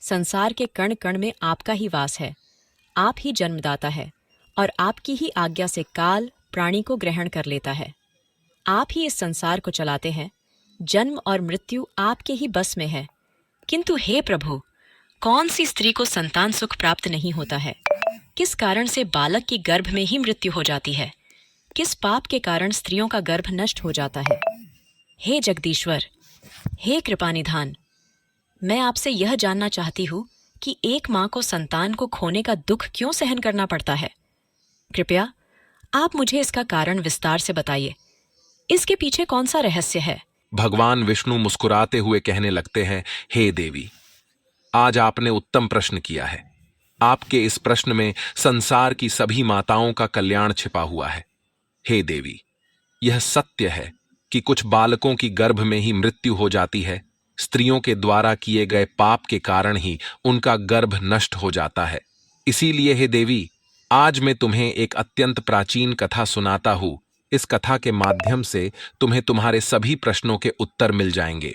संसार के कण कण में आपका ही वास है। आप ही जन्मदाता है और आपकी ही आज्ञा से काल प्राणी को ग्रहण कर लेता है। आप ही इस संसार को चलाते हैं। जन्म और मृत्यु आपके ही बस में है। किंतु हे प्रभु, कौन सी स्त्री को संतान सुख प्राप्त नहीं होता है? किस कारण से बालक की गर्भ में ही मृत्यु हो जाती है? किस पाप के कारण स्त्रियों का गर्भ नष्ट हो जाता है? हे जगदीश्वर, हे कृपानिधान, मैं आपसे यह जानना चाहती हूँ कि एक माँ को संतान को खोने का दुख क्यों सहन करना पड़ता है। कृपया आप मुझे इसका कारण विस्तार से बताइए। इसके पीछे कौन सा रहस्य है? भगवान विष्णु मुस्कुराते हुए कहने लगते हैं, हे देवी, आज आपने उत्तम प्रश्न किया है। आपके इस प्रश्न में संसार की सभी माताओं का कल्याण छिपा हुआ है। हे देवी, यह सत्य है कि कुछ बालकों की गर्भ में ही मृत्यु हो जाती है। स्त्रियों के द्वारा किए गए पाप के कारण ही उनका गर्भ नष्ट हो जाता है। इसीलिए हे देवी, आज मैं तुम्हें एक अत्यंत प्राचीन कथा सुनाता हूं। इस कथा के माध्यम से तुम्हें तुम्हारे सभी प्रश्नों के उत्तर मिल जाएंगे।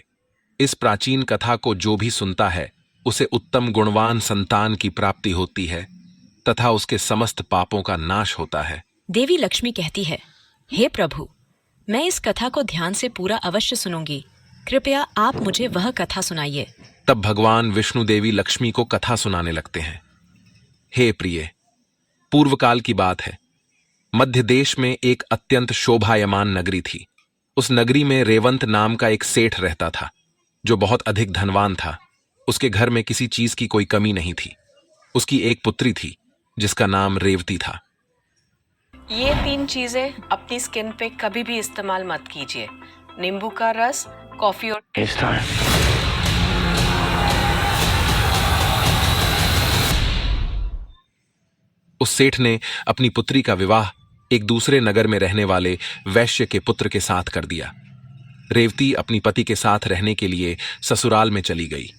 इस प्राचीन कथा को जो भी सुनता है उसे उत्तम गुणवान संतान की प्राप्ति होती है तथा उसके समस्त पापों का नाश होता है। देवी लक्ष्मी कहती है, हे प्रभु, मैं इस कथा को ध्यान से पूरा अवश्य सुनूंगी। कृपया आप मुझे वह कथा सुनाइए। तब भगवान विष्णु देवी लक्ष्मी को कथा सुनाने लगते हैं। हे प्रिय, पूर्व काल की बात है। मध्य देश में एक अत्यंत शोभायमान नगरी थी। उस नगरी में रेवंत नाम का एक सेठ रहता था, जो बहुत अधिक धनवान था। उसके घर में किसी चीज की कोई कमी नहीं थी। उसकी एक पुत्री थी जिसका नाम रेवती था। ये 3 चीजें अपनी स्किन पे कभी भी इस्तेमाल मत कीजिए। नींबू का रस, कॉफी और टी। उस सेठ ने अपनी पुत्री का विवाह एक दूसरे नगर में रहने वाले वैश्य के पुत्र के साथ कर दिया। रेवती अपनी पति के साथ रहने के लिए ससुराल में चली गई।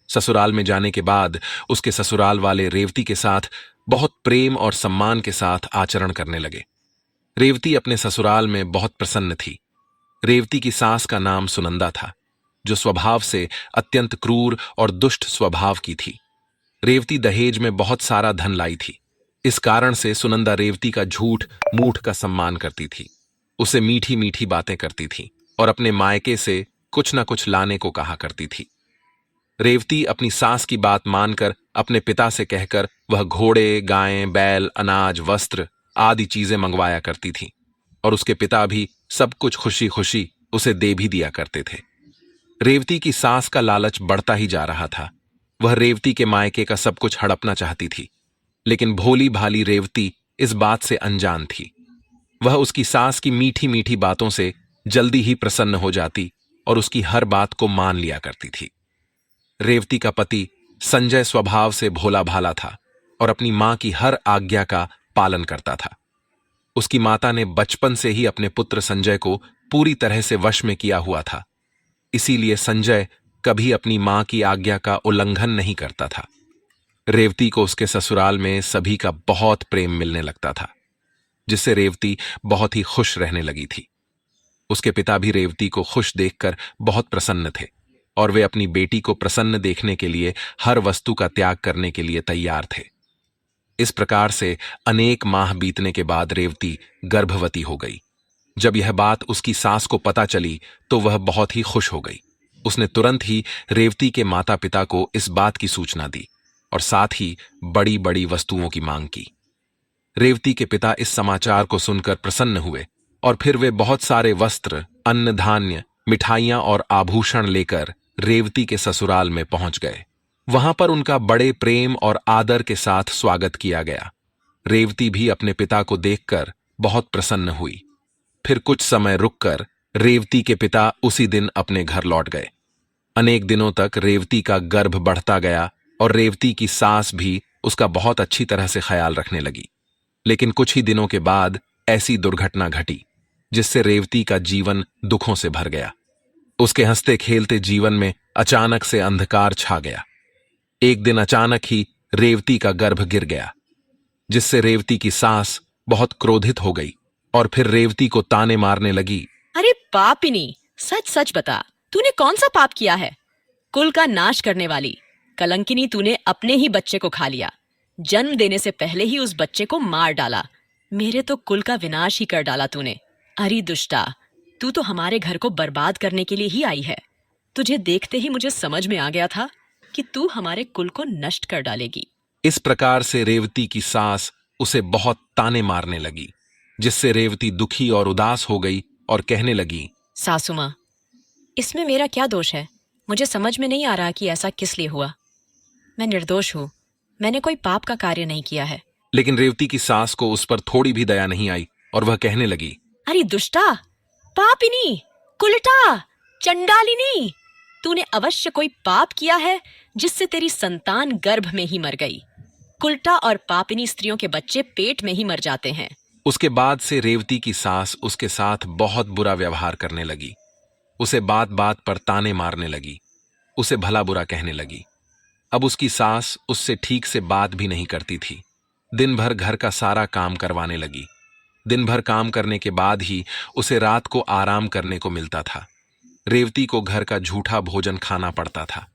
ससुराल में जाने के बाद उसके ससुराल वाले रेवती के साथ बहुत प्रेम और सम्मान के साथ आचरण करने लगे। रेवती अपने ससुराल में बहुत प्रसन्न थी। रेवती की सास का नाम सुनंदा था, जो स्वभाव से अत्यंत क्रूर और दुष्ट स्वभाव की थी। रेवती दहेज में बहुत सारा धन लाई थी। इस कारण से सुनंदा रेवती का झूठ मूठ का सम्मान करती थी, उसे मीठी मीठी बातें करती थी और अपने मायके से कुछ न कुछ लाने को कहा करती थी। रेवती अपनी सास की बात मानकर अपने पिता से कहकर वह घोड़े, गायें, बैल, अनाज, वस्त्र आदि चीजें मंगवाया करती थी और उसके पिता भी सब कुछ खुशी खुशी उसे दे भी दिया करते थे। रेवती की सास का लालच बढ़ता ही जा रहा था। वह रेवती के मायके का सब कुछ हड़पना चाहती थी, लेकिन भोली भाली रेवती इस बात से अनजान थी। वह उसकी सास की मीठी मीठी बातों से जल्दी ही प्रसन्न हो जाती और उसकी हर बात को मान लिया करती थी। रेवती का पति संजय स्वभाव से भोला भाला था और अपनी मां की हर आज्ञा का पालन करता था। उसकी माता ने बचपन से ही अपने पुत्र संजय को पूरी तरह से वश में किया हुआ था। इसीलिए संजय कभी अपनी मां की आज्ञा का उल्लंघन नहीं करता था। रेवती को उसके ससुराल में सभी का बहुत प्रेम मिलने लगता था, जिससे रेवती बहुत ही खुश रहने लगी थी। उसके पिता भी रेवती को खुश देखकर बहुत प्रसन्न थे और वे अपनी बेटी को प्रसन्न देखने के लिए हर वस्तु का त्याग करने के लिए तैयार थे। इस प्रकार से अनेक माह बीतने के बाद रेवती गर्भवती हो गई। जब यह बात उसकी सास को पता चली तो वह बहुत ही खुश हो गई। उसने तुरंत ही रेवती के माता पिता को इस बात की सूचना दी और साथ ही बड़ी बड़ी वस्तुओं की मांग की। रेवती के पिता इस समाचार को सुनकर प्रसन्न हुए और फिर वे बहुत सारे वस्त्र, अन्न धान्य, मिठाइयां और आभूषण लेकर रेवती के ससुराल में पहुंच गए। वहां पर उनका बड़े प्रेम और आदर के साथ स्वागत किया गया। रेवती भी अपने पिता को देखकर बहुत प्रसन्न हुई। फिर कुछ समय रुककर रेवती के पिता उसी दिन अपने घर लौट गए। अनेक दिनों तक रेवती का गर्भ बढ़ता गया और रेवती की सास भी उसका बहुत अच्छी तरह से ख्याल रखने लगी। लेकिन कुछ ही दिनों के बाद ऐसी दुर्घटना घटी जिससे रेवती का जीवन दुखों से भर गया। उसके हंसते खेलते जीवन में अचानक से अंधकार छा गया। एक दिन अचानक ही रेवती का गर्भ गिर गया, जिससे रेवती की सास बहुत क्रोधित हो गई और फिर रेवती को ताने मारने लगी। अरे पापिनी, सच सच बता, तूने कौन सा पाप किया है? कुल का नाश करने वाली, कलंकिनी, तूने अपने ही बच्चे को खा लिया। जन्म देने से पहले ही उस बच्चे को मार डाला। मेरे तो कुल का विनाश ही कर डाला तूने। अरे दुष्टा, तू तो हमारे घर को बर्बाद करने के लिए ही आई है। तुझे देखते ही मुझे समझ में आ गया था कि तू हमारे कुल को नष्ट कर डालेगी। इस प्रकार से रेवती की सास उसे बहुत ताने मारने लगी, जिससे रेवती दुखी और उदास हो गई और कहने लगी, सासू माँ, इसमें मेरा क्या दोष है? मुझे समझ में नहीं आ रहा कि ऐसा किस लिए हुआ। मैं निर्दोष हूँ, मैंने कोई पाप का कार्य नहीं किया है। लेकिन रेवती की सास को उस पर थोड़ी भी दया नहीं आई और वह कहने लगी, अरे दुष्टा, पापिनी, कुलटा, चंडालिनी, तूने अवश्य कोई पाप किया है जिससे तेरी संतान गर्भ में ही मर गई। कुलटा और पापिनी स्त्रियों के बच्चे पेट में ही मर जाते हैं। उसके बाद से रेवती की सास उसके साथ बहुत बुरा व्यवहार करने लगी। उसे बात बात पर ताने मारने लगी, उसे भला बुरा कहने लगी। अब उसकी सास उससे ठीक से बात भी नहीं करती थी। दिन भर घर का सारा काम करवाने लगी। दिन भर काम करने के बाद ही उसे रात को आराम करने को मिलता था। रेवती को घर का झूठा भोजन खाना पड़ता था।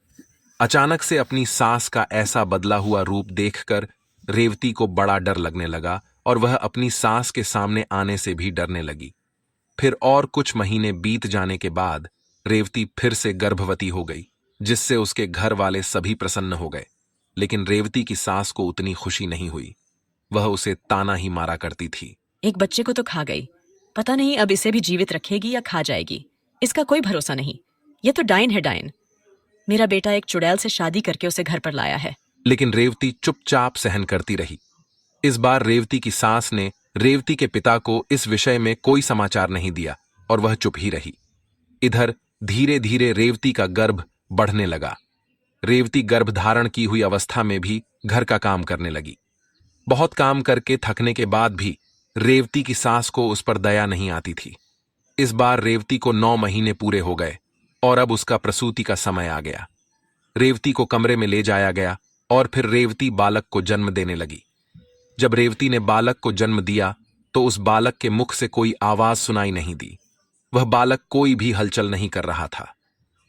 अचानक से अपनी सास का ऐसा बदला हुआ रूप देखकर रेवती को बड़ा डर लगने लगा और वह अपनी सास के सामने आने से भी डरने लगी। फिर और कुछ महीने बीत जाने के बाद रेवती फिर से गर्भवती हो गई, जिससे उसके घर वाले सभी प्रसन्न हो गए। लेकिन रेवती की सास को उतनी खुशी नहीं हुई। वह उसे ताना ही मारा करती थी। एक बच्चे को तो खा गई, पता नहीं अब इसे भी जीवित रखेगी या खा जाएगी। इसका कोई भरोसा नहीं। ये तो डायन है, डायन। मेरा बेटा एक चुड़ैल से शादी करके उसे घर पर लाया है। लेकिन रेवती चुपचाप सहन करती रही। इस बार रेवती की सास ने रेवती के पिता को इस विषय में कोई समाचार नहीं दिया और वह चुप ही रही। इधर धीरे धीरे रेवती का गर्भ बढ़ने लगा। रेवती गर्भधारण की हुई अवस्था में भी घर का काम करने लगी। बहुत काम करके थकने के बाद भी रेवती की सास को उस पर दया नहीं आती थी। इस बार रेवती को 9 महीने पूरे हो गए और अब उसका प्रसूति का समय आ गया। रेवती को कमरे में ले जाया गया और फिर रेवती बालक को जन्म देने लगी। जब रेवती ने बालक को जन्म दिया तो उस बालक के मुख से कोई आवाज सुनाई नहीं दी। वह बालक कोई भी हलचल नहीं कर रहा था।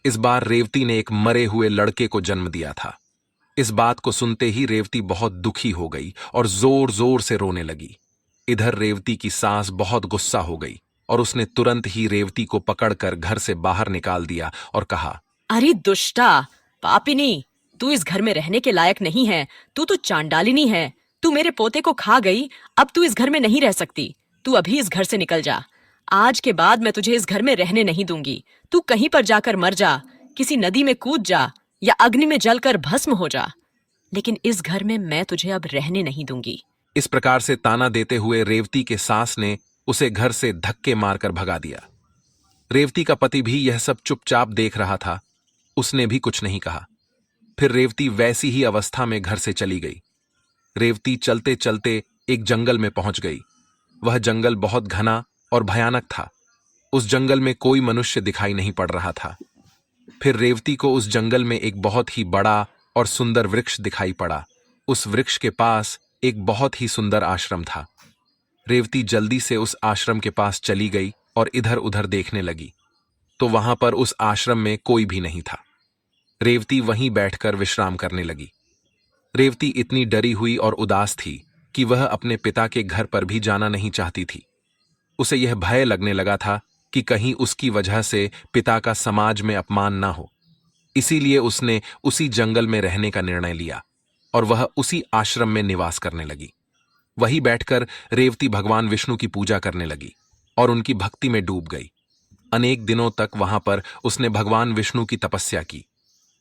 इस बार रेवती ने एक मरे हुए लड़के को जन्म दिया था। इस बात को सुनते ही रेवती बहुत दुखी हो गई और जोर जोर से रोने लगी। इधर रेवती की सास बहुत गुस्सा हो गई और उसने तुरंत ही रेवती को पकड़कर घर से बाहर निकाल दिया और कहा, अरे दुष्टा, पापिनी, तू इस घर में रहने के लायक नहीं है। तू तो चांडालिनी है। तू मेरे पोते को खा गई, अब तू इस घर में नहीं रह सकती। तू अभी इस घर से निकल जा। आज के बाद मैं तुझे इस घर में रहने नहीं दूंगी। तू कहीं पर जाकर मर जा, किसी नदी में कूद जा या अग्नि में जलकर भस्म हो जा, लेकिन इस घर में मैं तुझे अब रहने नहीं दूंगी। इस प्रकार से ताना देते हुए रेवती के सास ने उसे घर से धक्के मारकर भगा दिया। रेवती का पति भी यह सब चुपचाप देख रहा था। उसने भी कुछ नहीं कहा। फिर रेवती वैसी ही अवस्था में घर से चली गई। रेवती चलते चलते एक जंगल में पहुंच गई। वह जंगल बहुत घना और भयानक था। उस जंगल में कोई मनुष्य दिखाई नहीं पड़ रहा था। फिर रेवती को उस जंगल में एक बहुत ही बड़ा और सुंदर वृक्ष दिखाई पड़ा। उस वृक्ष के पास एक बहुत ही सुंदर आश्रम था। रेवती जल्दी से उस आश्रम के पास चली गई और इधर उधर देखने लगी, तो वहां पर उस आश्रम में कोई भी नहीं था। रेवती वहीं बैठकर विश्राम करने लगी। रेवती इतनी डरी हुई और उदास थी कि वह अपने पिता के घर पर भी जाना नहीं चाहती थी। उसे यह भय लगने लगा था कि कहीं उसकी वजह से पिता का समाज में अपमान ना हो। इसीलिए उसने उसी जंगल में रहने का निर्णय लिया और वह उसी आश्रम में निवास करने लगी। वहीं बैठकर रेवती भगवान विष्णु की पूजा करने लगी और उनकी भक्ति में डूब गई। अनेक दिनों तक वहां पर उसने भगवान विष्णु की तपस्या की।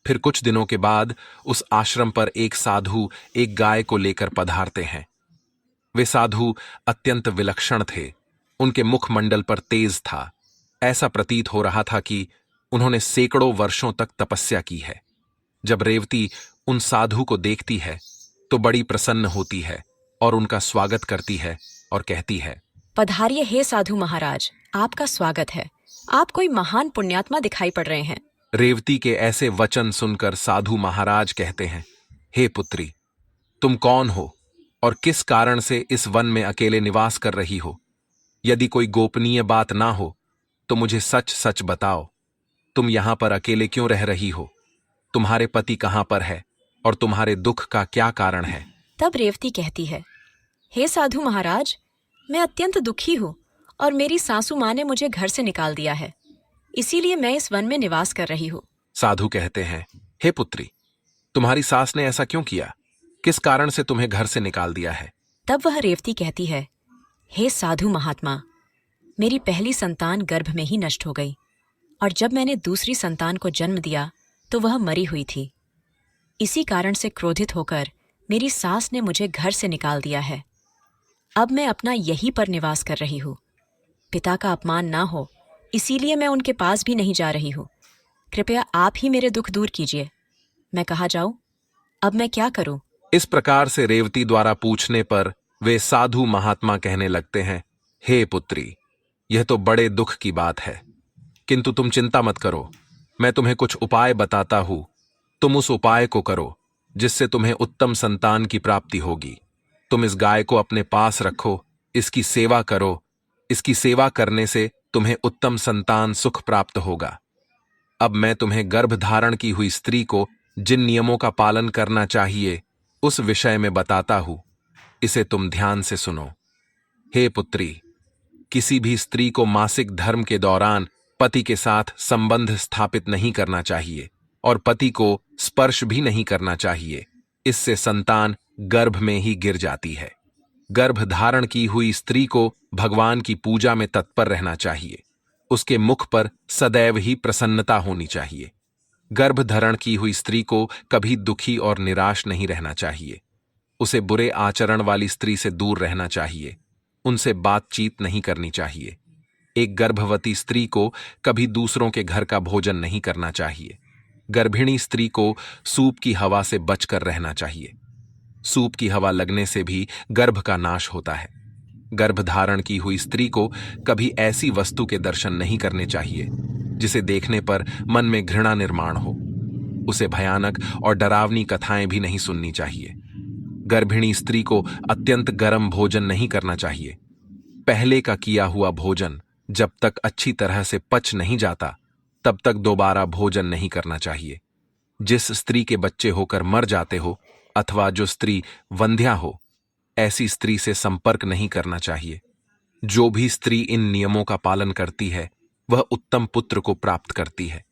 फिर कुछ दिनों के बाद उस आश्रम पर एक साधु एक गाय को लेकर पधारते हैं। वे साधु अत्यंत विलक्षण थे। उनके मुखमंडल पर तेज था। ऐसा प्रतीत हो रहा था कि उन्होंने सैकड़ों वर्षों तक तपस्या की है। जब रेवती उन साधु को देखती है तो बड़ी प्रसन्न होती है और उनका स्वागत करती है और कहती है, पधारिए हे साधु महाराज, आपका स्वागत है। आप कोई महान पुण्यात्मा दिखाई पड़ रहे हैं। रेवती के ऐसे वचन सुनकर साधु महाराज कहते हैं, हे पुत्री, तुम कौन हो और किस कारण से इस वन में अकेले निवास कर रही हो? यदि कोई गोपनीय बात ना हो तो मुझे सच सच बताओ। तुम यहां पर अकेले क्यों रह रही हो? तुम्हारे पति कहां पर है और तुम्हारे दुख का क्या कारण है? तब रेवती कहती है, हे साधु महाराज, मैं अत्यंत दुखी हूँ और मेरी सासू माँ ने मुझे घर से निकाल दिया है, इसीलिए मैं इस वन में निवास कर रही हूँ। साधु कहते हैं, हे पुत्री, तुम्हारी सास ने ऐसा क्यों किया? किस कारण से तुम्हें घर से निकाल दिया है? तब वह रेवती कहती है, हे साधु महात्मा, मेरी पहली संतान गर्भ में ही नष्ट हो गई और जब मैंने दूसरी संतान को जन्म दिया तो वह मरी हुई थी। इसी कारण से क्रोधित होकर मेरी सास ने मुझे घर से निकाल दिया है। अब मैं अपना यहीं पर निवास कर रही हूँ। पिता का अपमान ना हो इसीलिए मैं उनके पास भी नहीं जा रही हूँ। कृपया आप ही मेरे दुख दूर कीजिए। मैं कहाँ जाऊं? अब मैं क्या करूं? इस प्रकार से रेवती द्वारा पूछने पर वे साधु महात्मा कहने लगते हैं, हे पुत्री, यह तो बड़े दुख की बात है, किंतु तुम चिंता मत करो, मैं तुम्हें कुछ उपाय बताता हूं। तुम उस उपाय को करो जिससे तुम्हें उत्तम संतान की प्राप्ति होगी। तुम इस गाय को अपने पास रखो, इसकी सेवा करो। इसकी सेवा करने से तुम्हें उत्तम संतान सुख प्राप्त होगा। अब मैं तुम्हें गर्भ धारण की हुई स्त्री को जिन नियमों का पालन करना चाहिए उस विषय में बताता हूं, इसे तुम ध्यान से सुनो। हे पुत्री, किसी भी स्त्री को मासिक धर्म के दौरान पति के साथ संबंध स्थापित नहीं करना चाहिए और पति को स्पर्श भी नहीं करना चाहिए। इससे संतान गर्भ में ही गिर जाती है। गर्भ धारण की हुई स्त्री को भगवान की पूजा में तत्पर रहना चाहिए। उसके मुख पर सदैव ही प्रसन्नता होनी चाहिए। गर्भ धारण की हुई स्त्री को कभी दुखी और निराश नहीं रहना चाहिए। उसे बुरे आचरण वाली स्त्री से दूर रहना चाहिए। उनसे बातचीत नहीं करनी चाहिए। एक गर्भवती स्त्री को कभी दूसरों के घर का भोजन नहीं करना चाहिए। गर्भिणी स्त्री को सूप की हवा से बचकर रहना चाहिए। सूप की हवा लगने से भी गर्भ का नाश होता है। गर्भ धारण की हुई स्त्री को कभी ऐसी वस्तु के दर्शन नहीं करने चाहिए जिसे देखने पर मन में घृणा निर्माण हो। उसे भयानक और डरावनी कथाएं भी नहीं सुननी चाहिए। गर्भिणी स्त्री को अत्यंत गर्म भोजन नहीं करना चाहिए। पहले का किया हुआ भोजन जब तक अच्छी तरह से पच नहीं जाता तब तक दोबारा भोजन नहीं करना चाहिए। जिस स्त्री के बच्चे होकर मर जाते हो अथवा जो स्त्री वंध्या हो, ऐसी स्त्री से संपर्क नहीं करना चाहिए। जो भी स्त्री इन नियमों का पालन करती है वह उत्तम पुत्र को प्राप्त करती है।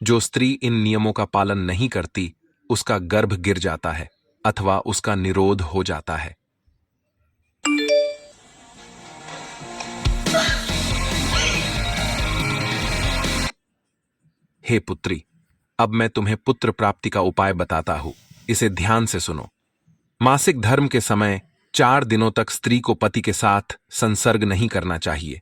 जो स्त्री इन नियमों का पालन नहीं करती उसका गर्भ गिर जाता है अथवा उसका निरोध हो जाता है। हे पुत्री, अब मैं तुम्हें पुत्र प्राप्ति का उपाय बताता हूं, इसे ध्यान से सुनो। मासिक धर्म के समय 4 दिनों तक स्त्री को पति के साथ संसर्ग नहीं करना चाहिए।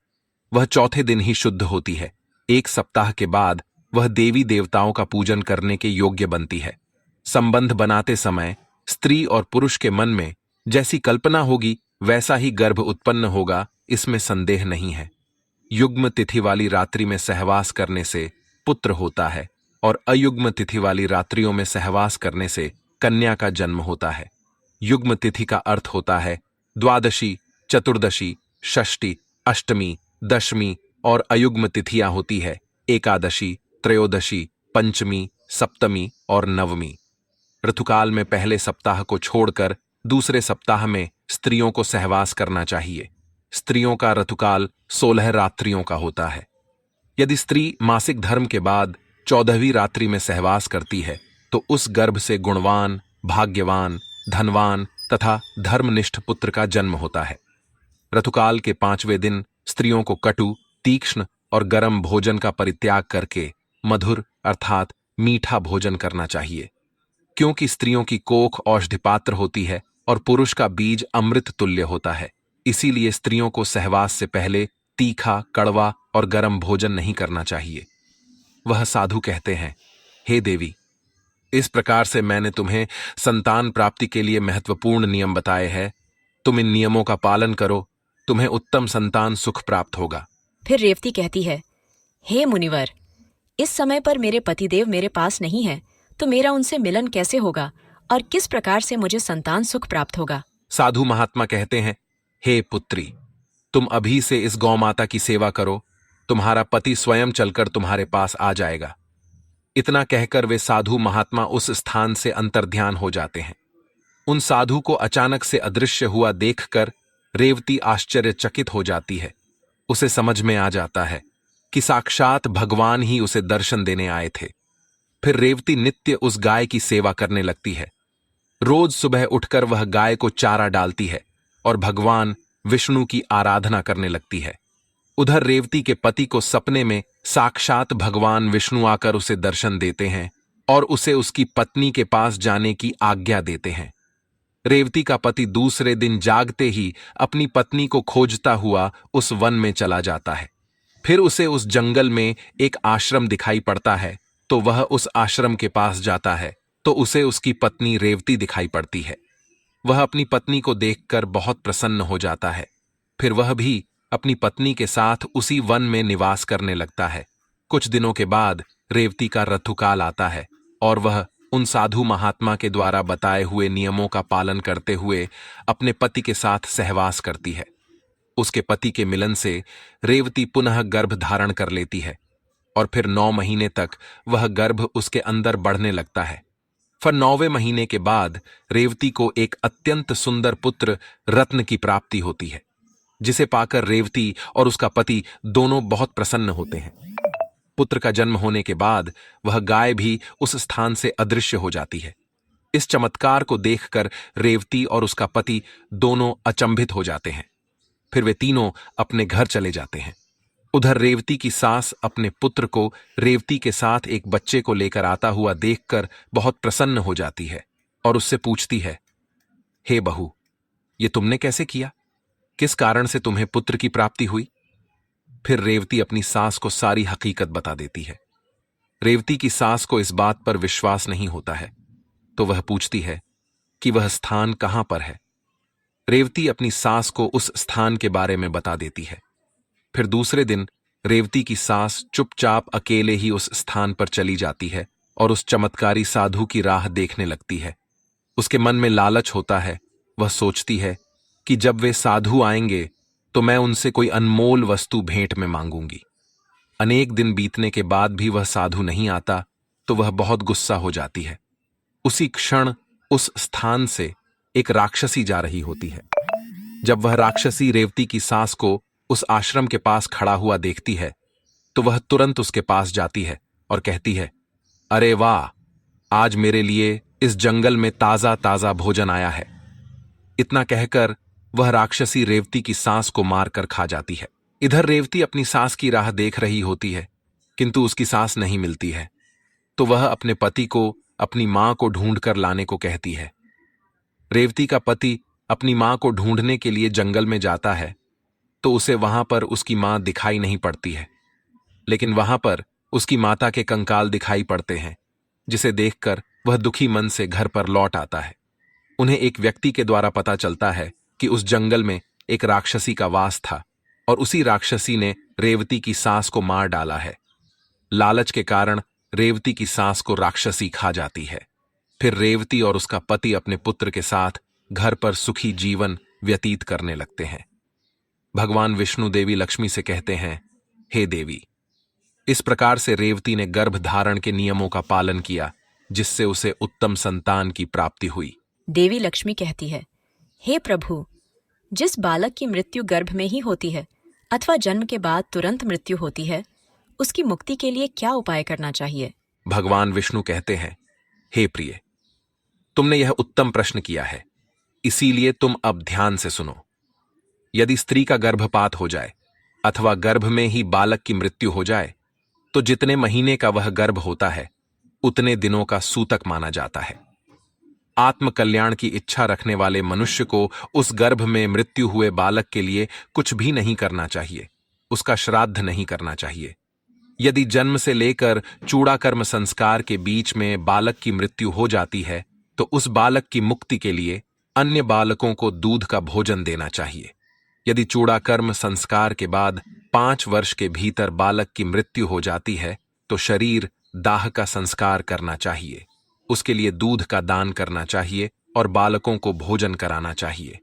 वह चौथे दिन ही शुद्ध होती है। 1 सप्ताह के बाद वह देवी देवताओं का पूजन करने के योग्य बनती है। संबंध बनाते समय स्त्री और पुरुष के मन में जैसी कल्पना होगी वैसा ही गर्भ उत्पन्न होगा, इसमें संदेह नहीं है। युग्म तिथि वाली रात्रि में सहवास करने से पुत्र होता है और अयुग्म तिथि वाली रात्रियों में सहवास करने से कन्या का जन्म होता है। युग्म तिथि का अर्थ होता है द्वादशी, चतुर्दशी, षष्ठी, अष्टमी, दशमी और अयुग्म तिथियां होती है एकादशी, त्रयोदशी, पंचमी, सप्तमी और नवमी। ऋतुकाल में पहले सप्ताह को छोड़कर दूसरे सप्ताह में स्त्रियों को सहवास करना चाहिए। स्त्रियों का ऋतुकाल 16 रात्रियों का होता है। यदि स्त्री मासिक धर्म के बाद 14वीं रात्रि में सहवास करती है तो उस गर्भ से गुणवान, भाग्यवान, धनवान तथा धर्मनिष्ठ पुत्र का जन्म होता है। ऋतुकाल के 5वें दिन स्त्रियों को कटु, तीक्ष्ण और गर्म भोजन का परित्याग करके मधुर अर्थात मीठा भोजन करना चाहिए। क्योंकि स्त्रियों की कोख औषधि पात्र होती है और पुरुष का बीज अमृत तुल्य होता है, इसीलिए स्त्रियों को सहवास से पहले तीखा, कड़वा और गर्म भोजन नहीं करना चाहिए। वह साधु कहते हैं, हे देवी, इस प्रकार से मैंने तुम्हें संतान प्राप्ति के लिए महत्वपूर्ण नियम बताए हैं। तुम इन नियमों का पालन करो, तुम्हें उत्तम संतान सुख प्राप्त होगा। फिर रेवती कहती है, हे मुनिवर, इस समय पर मेरे पतिदेव मेरे पास नहीं है, तो मेरा उनसे मिलन कैसे होगा और किस प्रकार से मुझे संतान सुख प्राप्त होगा? साधु महात्मा कहते हैं, हे पुत्री, तुम अभी से इस गौ माता की सेवा करो, तुम्हारा पति स्वयं चलकर तुम्हारे पास आ जाएगा। इतना कहकर वे साधु महात्मा उस स्थान से अंतर्ध्यान हो जाते हैं। उन साधु को अचानक से अदृश्य हुआ देखकर रेवती आश्चर्यचकित हो जाती है। उसे समझ में आ जाता है कि साक्षात भगवान ही उसे दर्शन देने आए थे। फिर रेवती नित्य उस गाय की सेवा करने लगती है। रोज सुबह उठकर वह गाय को चारा डालती है और भगवान विष्णु की आराधना करने लगती है। उधर रेवती के पति को सपने में साक्षात भगवान विष्णु आकर उसे दर्शन देते हैं और उसे उसकी पत्नी के पास जाने की आज्ञा देते हैं। रेवती का पति दूसरे दिन जागते ही अपनी पत्नी को खोजता हुआ उस वन में चला जाता है। फिर उसे उस जंगल में एक आश्रम दिखाई पड़ता है, तो वह उस आश्रम के पास जाता है तो उसे उसकी पत्नी रेवती दिखाई पड़ती है। वह अपनी पत्नी को देखकर बहुत प्रसन्न हो जाता है। फिर वह भी अपनी पत्नी के साथ उसी वन में निवास करने लगता है। कुछ दिनों के बाद रेवती का ऋतुकाल आता है और वह उन साधु महात्मा के द्वारा बताए हुए नियमों का पालन करते हुए अपने पति के साथ सहवास करती है। उसके पति के मिलन से रेवती पुनः गर्भ धारण कर लेती है और फिर 9 महीने तक वह गर्भ उसके अंदर बढ़ने लगता है। फिर 9वें महीने के बाद रेवती को एक अत्यंत सुंदर पुत्र रत्न की प्राप्ति होती है, जिसे पाकर रेवती और उसका पति दोनों बहुत प्रसन्न होते हैं। पुत्र का जन्म होने के बाद वह गाय भी उस स्थान से अदृश्य हो जाती है। इस चमत्कार को देखकर रेवती और उसका पति दोनों अचंभित हो जाते हैं। फिर वे तीनों अपने घर चले जाते हैं। उधर रेवती की सास अपने पुत्र को रेवती के साथ एक बच्चे को लेकर आता हुआ देखकर बहुत प्रसन्न हो जाती है और उससे पूछती है, हे बहू, ये तुमने कैसे किया? किस कारण से तुम्हें पुत्र की प्राप्ति हुई? फिर रेवती अपनी सास को सारी हकीकत बता देती है। रेवती की सास को इस बात पर विश्वास नहीं होता है, तो वह पूछती है कि वह स्थान कहां पर है। रेवती अपनी सास को उस स्थान के बारे में बता देती है। फिर दूसरे दिन रेवती की सास चुपचाप अकेले ही उस स्थान पर चली जाती है और उस चमत्कारी साधु की राह देखने लगती है। उसके मन में लालच होता है। वह सोचती है कि जब वे साधु आएंगे तो मैं उनसे कोई अनमोल वस्तु भेंट में मांगूंगी। अनेक दिन बीतने के बाद भी वह साधु नहीं आता तो वह बहुत गुस्सा हो जाती है। उसी क्षण उस स्थान से एक राक्षसी जा रही होती है। जब वह राक्षसी रेवती की सास को उस आश्रम के पास खड़ा हुआ देखती है तो वह तुरंत उसके पास जाती है और कहती है, अरे वाह, आज मेरे लिए इस जंगल में ताजा ताजा भोजन आया है। इतना कहकर वह राक्षसी रेवती की सास को मारकर खा जाती है। इधर रेवती अपनी सास की राह देख रही होती है, किंतु उसकी सास नहीं मिलती है, तो वह अपने पति को अपनी मां को ढूंढकर लाने को कहती है। रेवती का पति अपनी मां को ढूंढने के लिए जंगल में जाता है तो उसे वहां पर उसकी मां दिखाई नहीं पड़ती है, लेकिन वहां पर उसकी माता के कंकाल दिखाई पड़ते हैं, जिसे देखकर वह दुखी मन से घर पर लौट आता है। उन्हें एक व्यक्ति के द्वारा पता चलता है कि उस जंगल में एक राक्षसी का वास था और उसी राक्षसी ने रेवती की सास को मार डाला है। लालच के कारण रेवती की सास को राक्षसी खा जाती है। फिर रेवती और उसका पति अपने पुत्र के साथ घर पर सुखी जीवन व्यतीत करने लगते हैं। भगवान विष्णु देवी लक्ष्मी से कहते हैं, हे देवी, इस प्रकार से रेवती ने गर्भ धारण के नियमों का पालन किया, जिससे उसे उत्तम संतान की प्राप्ति हुई। देवी लक्ष्मी कहती है, हे प्रभु, जिस बालक की मृत्यु गर्भ में ही होती है अथवा जन्म के बाद तुरंत मृत्यु होती है, उसकी मुक्ति के लिए क्या उपाय करना चाहिए? भगवान विष्णु कहते हैं, हे प्रिय, तुमने यह उत्तम प्रश्न किया है, इसीलिए तुम अब ध्यान से सुनो। यदि स्त्री का गर्भपात हो जाए अथवा गर्भ में ही बालक की मृत्यु हो जाए तो जितने महीने का वह गर्भ होता है उतने दिनों का सूतक माना जाता है। आत्म कल्याण की इच्छा रखने वाले मनुष्य को उस गर्भ में मृत्यु हुए बालक के लिए कुछ भी नहीं करना चाहिए, उसका श्राद्ध नहीं करना चाहिए। यदि जन्म से लेकर चूड़ाकर्म संस्कार के बीच में बालक की मृत्यु हो जाती है तो उस बालक की मुक्ति के लिए अन्य बालकों को दूध का भोजन देना चाहिए। यदि चूड़ाकर्म संस्कार के बाद 5 वर्ष के भीतर बालक की मृत्यु हो जाती है तो शरीर दाह का संस्कार करना चाहिए, उसके लिए दूध का दान करना चाहिए और बालकों को भोजन कराना चाहिए।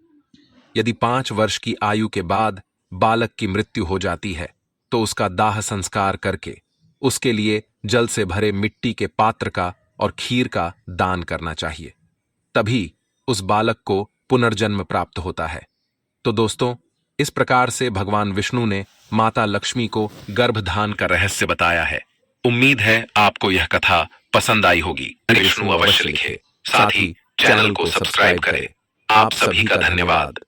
यदि 5 वर्ष की आयु के बाद बालक की मृत्यु हो जाती है तो उसका दाह संस्कार करके उसके लिए जल से भरे मिट्टी के पात्र का और खीर का दान करना चाहिए। तभी उस बालक को पुनर्जन्म प्राप्त होता है। तो दोस्तों, इस प्रकार से भगवान विष्णु ने माता लक्ष्मी को गर्भधान का रहस्य बताया है। उम्मीद है आपको यह कथा पसंद आई होगी। विष्णु अवश्य लिखे, साथ ही चैनल को सब्सक्राइब करें। आप सभी का धन्यवाद।